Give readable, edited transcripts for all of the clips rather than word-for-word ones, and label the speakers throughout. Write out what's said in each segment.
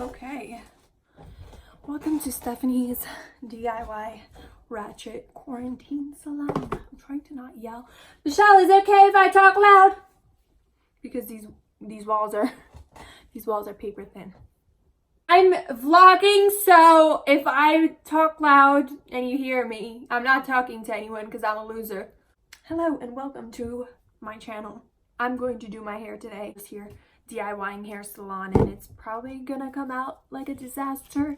Speaker 1: Okay, welcome to Stephanie's DIY Ratchet Quarantine Salon. I'm trying to not yell. Michelle, is it okay if I talk loud? Because these walls are paper thin. I'm vlogging, so if I talk loud and you hear me, I'm not talking to anyone because I'm a loser. Hello and welcome to my channel. I'm going to do my hair today. This here DIYing hair salon, and it's probably gonna come out like a disaster.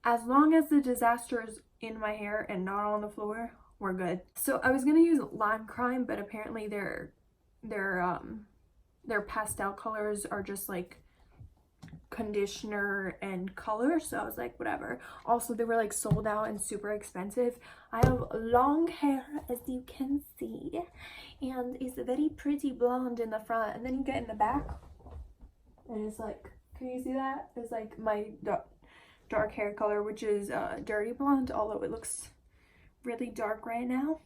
Speaker 1: As long as the disaster is in my hair and not on the floor, we're good. So I was gonna use lime crime, but apparently their pastel colors are just like conditioner and color, so I was like, whatever. Also, they were like sold out and super expensive. I have long hair, as you can see, and it's very pretty blonde in the front, and then you get in the back and it's like, can you see that? It's like my dark hair color, which is dirty blonde, although it looks really dark right now.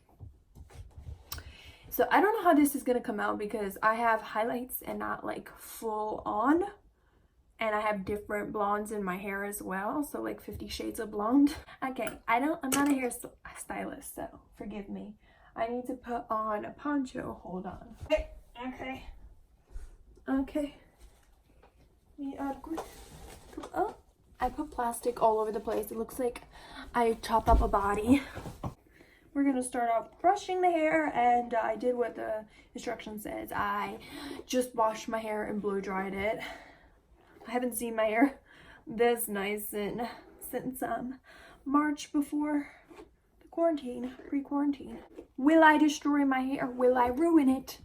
Speaker 1: So I don't know how this is gonna come out because I have highlights and not like full on, and I have different blondes in my hair as well, so like 50 shades of blonde. Okay, I'm not a hair stylist, so forgive me. I need to put on a poncho. Hold on. Okay. Oh, I put plastic all over the place. It looks like I chop up a body. We're gonna start off brushing the hair, and I did what the instruction says. I just washed my hair and blow dried it. I haven't seen my hair this nice since March, before the quarantine, pre-quarantine. Will I destroy my hair? Will I ruin it?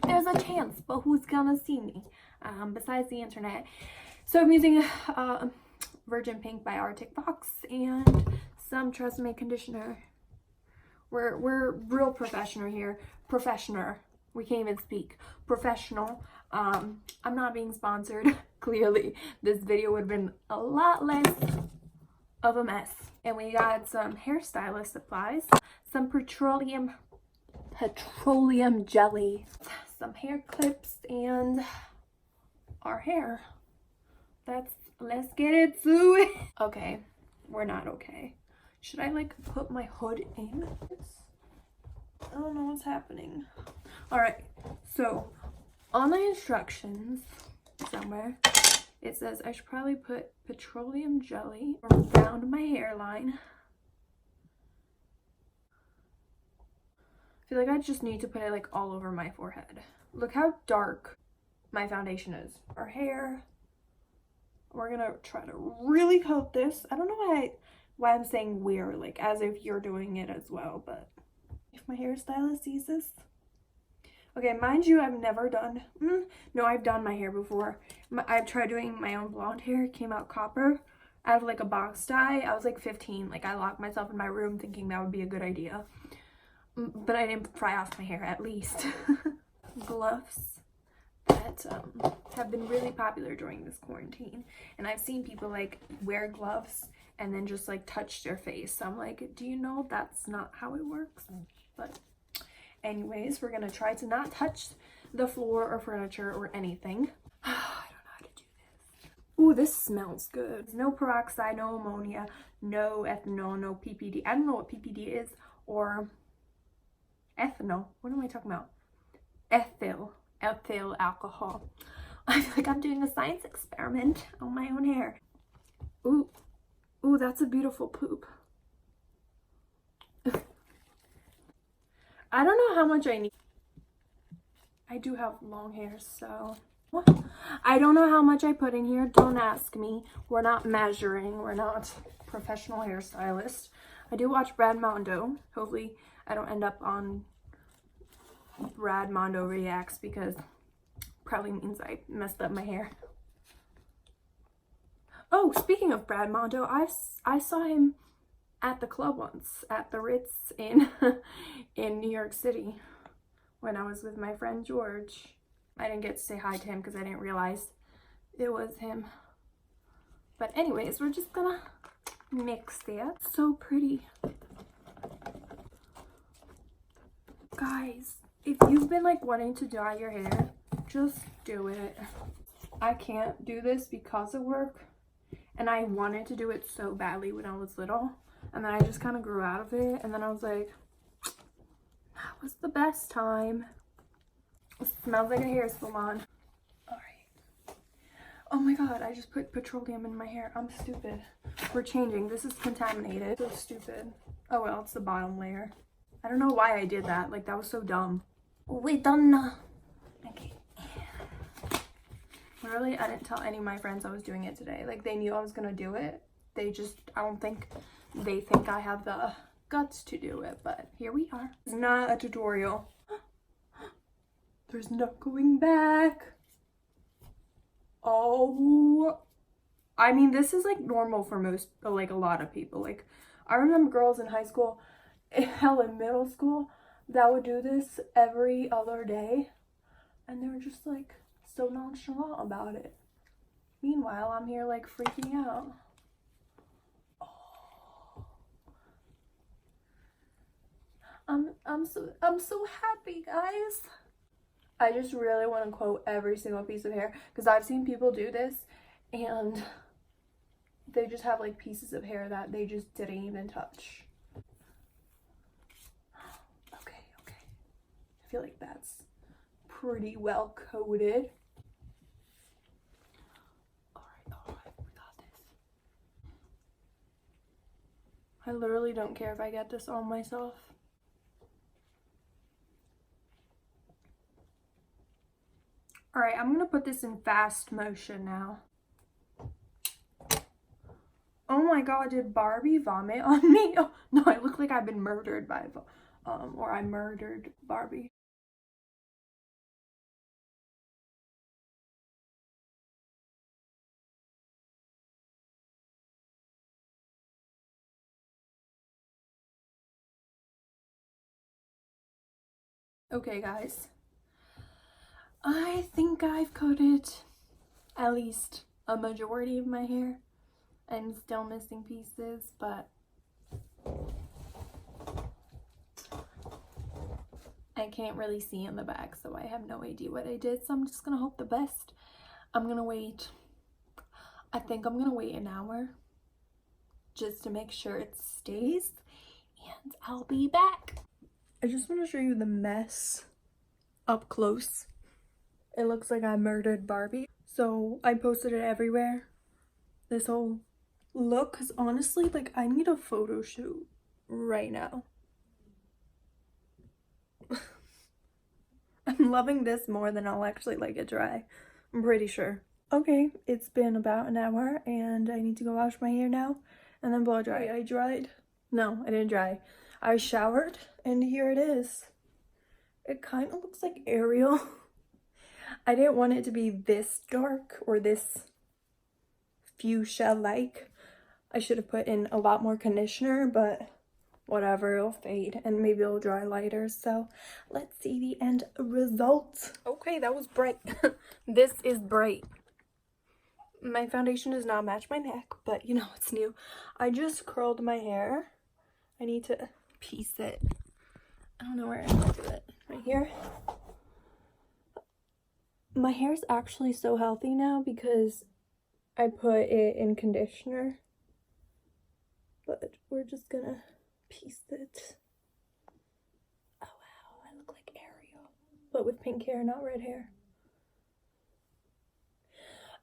Speaker 1: There's a chance, but who's gonna see me besides the internet? So I'm using Virgin Pink by Artic Fox and some Tresemme conditioner. We're real professional here. We can't even speak. Professional. I'm not being sponsored. Clearly, this video would have been a lot less of a mess. And we got some hairstylist supplies, some petroleum jelly, some hair clips, and our hair. Let's get it to it. Okay, we're not okay. Should I like put my hood in? I don't know what's happening. All right, so on the instructions somewhere, it says I should probably put petroleum jelly around my hairline. I feel like I just need to put it like all over my forehead. Look how dark my foundation is. Our hair, we're gonna try to really coat this. I don't know why I'm saying we're, like as if you're doing it as well, but if my hairstylist sees this. Okay, mind you, I've never done, no, I've done my hair before. I've tried doing my own blonde hair. It came out copper out of like a box dye. I was like 15, like I locked myself in my room thinking that would be a good idea. But I didn't fry off my hair, at least. Gloves that have been really popular during this quarantine. And I've seen people like wear gloves and then just like touch their face. So I'm like, do you know that's not how it works? But anyways, we're gonna try to not touch the floor or furniture or anything. I don't know how to do this. Ooh, this smells good. No peroxide, no ammonia, no ethanol, no PPD. I don't know what PPD is, or ethanol. What am I talking about? Ethyl alcohol. I feel like I'm doing a science experiment on my own hair. Ooh, that's a beautiful poop. I don't know how much I need. I do have long hair, so I don't know how much I put in here. Don't ask me. We're not measuring. We're not professional hairstylists. I do watch Brad Mondo. Hopefully I don't end up on Brad Mondo Reacts, because probably means I messed up my hair. Oh, speaking of Brad Mondo, I saw him at the club once, at the Ritz in New York City, when I was with my friend George. I didn't get to say hi to him because I didn't realize it was him. But anyways, we're just gonna mix that. So pretty. Guys, if you've been like wanting to dye your hair, just do it. I can't do this because of work, and I wanted to do it so badly when I was little, and then I just kind of grew out of it, and then I was like, that was the best time. It smells like a hair salon. Alright. Oh my god, I just put petroleum in my hair. I'm stupid. We're changing. This is contaminated. So stupid. Oh well, it's the bottom layer. I don't know why I did that. Like, that was so dumb. We're done. Okay. Literally, I didn't tell any of my friends I was doing it today. Like, they knew I was gonna do it. They just, I don't think they think I have the guts to do it, but here we are. It's not a tutorial. There's no going back. Oh, I mean, this is like normal for most, like a lot of people. Like, I remember girls in high school, hell, in middle school, that would do this every other day, and they were just like so nonchalant about it. Meanwhile, I'm here like freaking out. Oh. I'm so happy, guys. I just really want to quote every single piece of hair, because I've seen people do this and they just have like pieces of hair that they just didn't even touch. Okay. I feel like that's pretty well coated. Alright, we got this. I literally don't care if I get this on myself. Alright, I'm gonna put this in fast motion now. Oh my god, did Barbie vomit on me? Oh, no, I look like I've been murdered by, or I murdered Barbie. Okay, guys. I think I've coated at least a majority of my hair. I'm still missing pieces, but I can't really see in the back, so I have no idea what I did, so I'm just gonna hope the best. I'm gonna wait. I think I'm gonna wait an hour just to make sure it stays, and I'll be back. I just want to show you the mess up close. It looks like I murdered Barbie. So I posted it everywhere, this whole look, because honestly, like, I need a photo shoot right now. I'm loving this more than I'll actually like it dry. I'm pretty sure. Okay, it's been about an hour and I need to go wash my hair now and then blow dry. I dried. No, I didn't dry. I showered and here it is. It kind of looks like Ariel. I didn't want it to be this dark or this fuchsia-like. I should have put in a lot more conditioner, but whatever, it'll fade and maybe it'll dry lighter. So let's see the end result. Okay, that was bright. This is bright. My foundation does not match my neck, but you know, it's new. I just curled my hair. I need to piece it. I don't know where I'm gonna do it. Right here. My hair's actually so healthy now because I put it in conditioner. But we're just gonna piece it. Oh wow, I look like Ariel. But with pink hair, not red hair.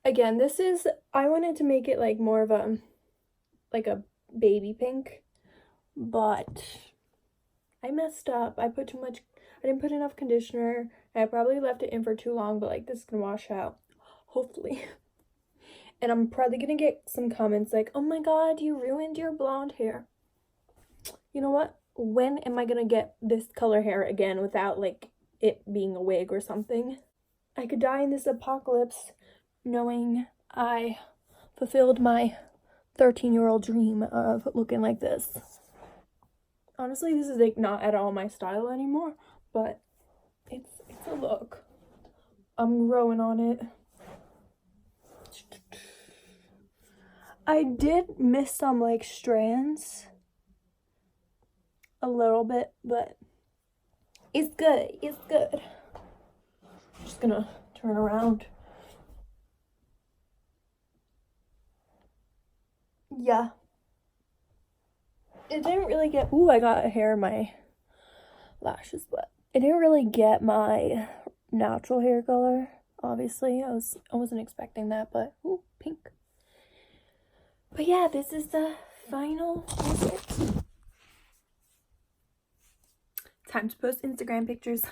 Speaker 1: Again, this is, I wanted to make it like more of a, like a baby pink. But I messed up. I put too much, I didn't put enough conditioner. And I probably left it in for too long, but like this is gonna wash out. Hopefully. And I'm probably gonna get some comments like, oh my god, you ruined your blonde hair. You know what? When am I gonna get this color hair again without like it being a wig or something? I could die in this apocalypse knowing I fulfilled my 13-year-old dream of looking like this. Honestly, this is like not at all my style anymore, but it's a look. I'm growing on it. I did miss some like strands a little bit, but it's good. It's good. Just gonna turn around. yeah. It didn't really get, ooh, I got hair in my lashes, but it didn't really get my natural hair color, obviously. I wasn't expecting that, but ooh, pink. But yeah, this is the final result. Time to post Instagram pictures.